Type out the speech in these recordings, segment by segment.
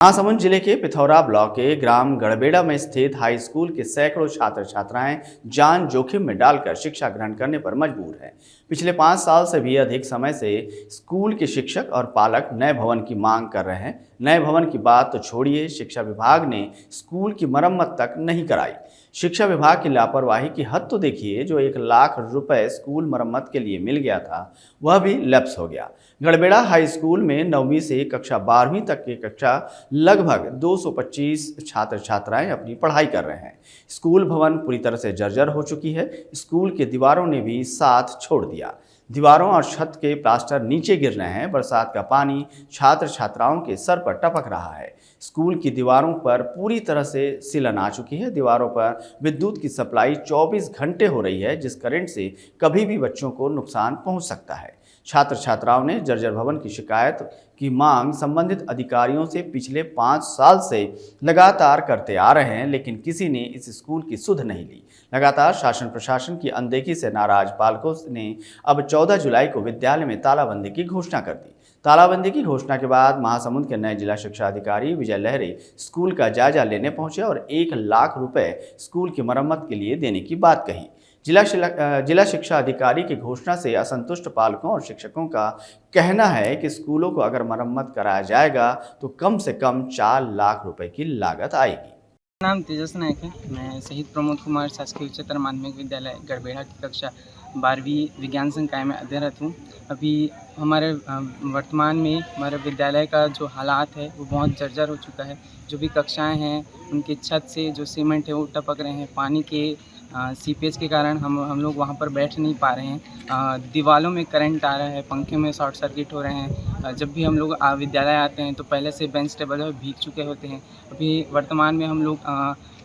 महासमुंद जिले के पिथौरा ब्लॉक के ग्राम गड़बेड़ा में स्थित हाई स्कूल के सैकड़ों छात्र छात्राएं जान जोखिम में डालकर शिक्षा ग्रहण करने पर मजबूर हैं। पिछले 5 साल से भी अधिक समय से स्कूल के शिक्षक और पालक नए भवन की मांग कर रहे हैं। नए भवन की बात तो छोड़िए, शिक्षा विभाग ने स्कूल की मरम्मत तक नहीं कराई। शिक्षा विभाग की लापरवाही की हद तो देखिए, जो 1 लाख रुपए स्कूल मरम्मत के लिए मिल गया था वह भी लैप्स हो गया। गड़बेड़ा हाई स्कूल में 9वीं से कक्षा 12वीं तक की कक्षा लगभग 225 छात्र छात्राएं अपनी पढ़ाई कर रहे हैं। स्कूल भवन पूरी तरह से जर्जर हो चुकी है। स्कूल की दीवारों ने भी साथ छोड़ दिया। दीवारों और छत के प्लास्टर नीचे गिर रहे हैं। बरसात का पानी छात्र छात्राओं के सर पर टपक रहा है। स्कूल की दीवारों पर पूरी तरह से सिलन आ चुकी है। दीवारों पर विद्युत की सप्लाई 24 घंटे हो रही है, जिस करंट से कभी भी बच्चों को नुकसान पहुंच सकता है। छात्र छात्राओं ने जर्जर भवन की शिकायत की मांग संबंधित अधिकारियों से पिछले 5 साल से लगातार करते आ रहे हैं, लेकिन किसी ने इस स्कूल की सुध नहीं ली। लगातार शासन प्रशासन की अनदेखी से नाराज पालकों ने अब 14 जुलाई को विद्यालय में तालाबंदी की घोषणा कर दी। तालाबंदी की घोषणा के बाद महासमुंद के नए जिला शिक्षा अधिकारी विजय लहरे स्कूल का जायजा लेने पहुंचे और 1 लाख रुपए स्कूल की मरम्मत के लिए देने की बात कही। जिला शिक्षा अधिकारी की घोषणा से असंतुष्ट पालकों और शिक्षकों का कहना है कि स्कूलों को अगर मरम्मत कराया जाएगा तो कम से कम 4 लाख रुपए की लागत आएगी। नाम तेजस नायक है। मैं शहीद प्रमोद कुमार शासकीय उच्चतर माध्यमिक विद्यालय गड़बेड़ा की कक्षा 12वीं विज्ञान संकाय में अध्ययनरत हूँ। अभी हमारे वर्तमान में हमारे विद्यालय का जो हालात है वो बहुत जर्जर हो चुका है। जो भी कक्षाएं हैं उनकी छत से जो सीमेंट है वो टपक रहे हैं। पानी के सीपेज के कारण हम लोग वहाँ पर बैठ नहीं पा रहे हैं। दीवारों में करंट आ रहा है, पंखे में शॉर्ट सर्किट हो रहे हैं। जब भी हम लोग विद्यालय आते हैं तो पहले से बेंच टेबल है भीग चुके होते हैं। अभी वर्तमान में हम लोग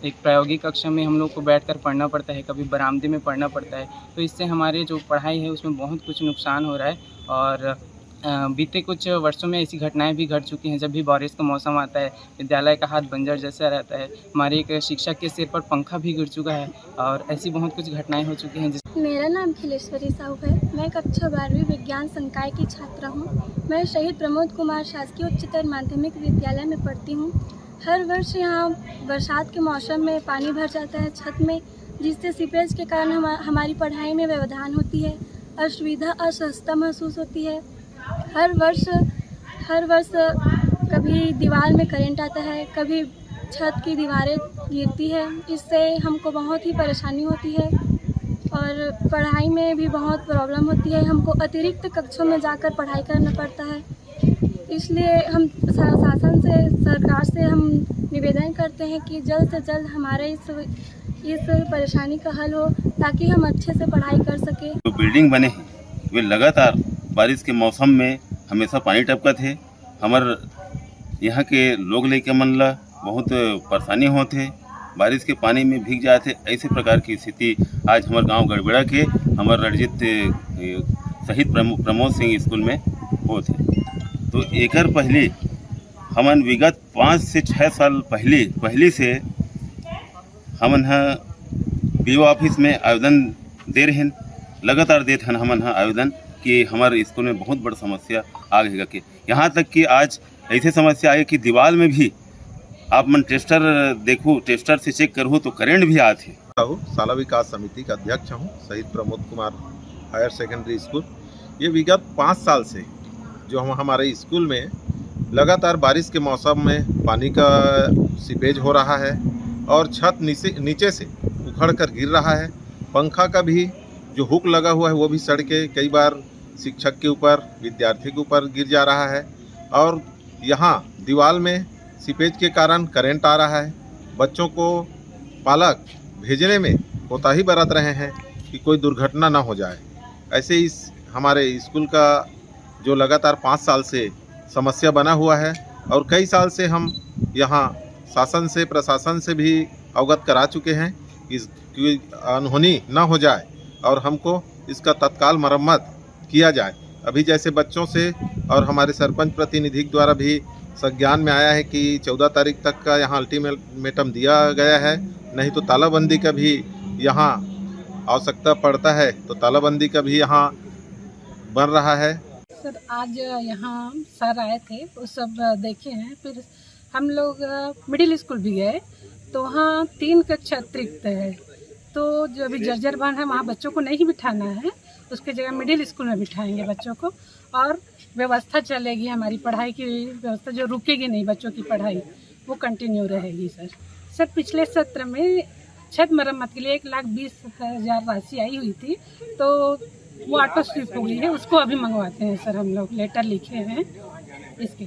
एक प्रायोगिक कक्षा में हम लोग को बैठकर पढ़ना पड़ता है, कभी बरामदे में पढ़ना पड़ता है। तो इससे हमारे जो पढ़ाई है उसमें बहुत कुछ नुकसान हो रहा है। और बीते कुछ वर्षों में ऐसी घटनाएं भी घट चुकी हैं। जब भी बारिश का मौसम आता है विद्यालय का हाथ बंजर जैसा रहता है। हमारे एक शिक्षक के सिर पर पंखा भी गिर चुका है और ऐसी बहुत कुछ घटनाएं हो चुकी हैं। मेरा नाम खिलेश्वरी साहू है। मैं कक्षा 12वीं विज्ञान संकाय की छात्रा हूँ। मैं शहीद प्रमोद कुमार शासकीय उच्चतर माध्यमिक विद्यालय में पढ़ती हूँ। हर वर्ष यहाँ बरसात के मौसम में पानी भर जाता है छत में, जिससे सीपेज के कारण हमारी पढ़ाई में व्यवधान होती है, असुविधा असहजता महसूस होती है। हर वर्ष कभी दीवार में करंट आता है, कभी छत की दीवारें गिरती है। इससे हमको बहुत ही परेशानी होती है और पढ़ाई में भी बहुत प्रॉब्लम होती है। हमको अतिरिक्त कक्षों में जाकर पढ़ाई करना पड़ता है। इसलिए हम शासन से, सरकार से हम निवेदन करते हैं कि जल्द से जल्द हमारे इस परेशानी का हल हो, ताकि हम अच्छे से पढ़ाई कर सकें। जो बिल्डिंग बने हैं वे लगातार बारिश के मौसम में हमेशा पानी टपकत है। हमार यहाँ के लोग लेके मन ला बहुत परेशानी होते है, बारिश के पानी में भीग जाते। ऐसे प्रकार की स्थिति आज हमारे गांव गड़बेड़ा के हमारे रणजीत शहीद प्रमोद सिंह स्कूल में होते। तो एकर पहले हमन विगत 5 से 6 साल पहले से हमन बीओ ऑफिस में आवेदन दे रहे हैं। लगातार देते हैं हमन आवेदन कि हमारे स्कूल में बहुत बड़ा समस्या आ गई कि यहाँ तक कि आज ऐसे समस्या आई कि दीवार में भी आप मन टेस्टर देखो, टेस्टर से चेक करो तो करंट भी आते। शाला विकास समिति का अध्यक्ष हूँ, Shaheed Pramod Kumar higher secondary school. ये विगत 5 साल से जो हमारे स्कूल में लगातार बारिश के मौसम में पानी का सीपेज हो रहा है और छत नीचे से उखड़ कर गिर रहा है। पंखा का भी जो हुक लगा हुआ है वो भी सड़ के कई बार शिक्षक के ऊपर, विद्यार्थी के ऊपर गिर जा रहा है। और यहाँ दीवार में सीपेज के कारण करंट आ रहा है। बच्चों को पालक भेजने में कोताही बरत रहे हैं कि कोई दुर्घटना ना हो जाए। ऐसे इस हमारे स्कूल का जो लगातार 5 साल से समस्या बना हुआ है और कई साल से हम यहाँ शासन से, प्रशासन से भी अवगत करा चुके हैं कि अनहोनी ना हो जाए और हमको इसका तत्काल मरम्मत किया जाए। अभी जैसे बच्चों से और हमारे सरपंच प्रतिनिधि द्वारा भी संज्ञान में आया है कि 14 तारीख तक का यहाँ अल्टीमेटम दिया गया है, नहीं तो तालाबंदी का भी यहाँ आवश्यकता पड़ता है, तो तालाबंदी का भी यहाँ बन रहा है। सर आज यहाँ सर आए थे, वो सब देखे हैं। फिर हम लोग मिडिल स्कूल भी गए तो वहाँ 3 कक्षा अतिरिक्त है, तो जो अभी जर्जर बन है वहाँ बच्चों को नहीं बिठाना है, उसके जगह मिडिल स्कूल में बिठाएंगे बच्चों को। और व्यवस्था चलेगी, हमारी पढ़ाई की व्यवस्था जो रुकेगी नहीं, बच्चों की पढ़ाई वो कंटिन्यू रहेगी। सर पिछले सत्र में छत मरम्मत के लिए 1,20,000 राशि आई हुई थी, तो वो ऑटो स्विप हो गई है, उसको अभी मंगवाते हैं सर। हम लोग लेटर लिखे हैं इसके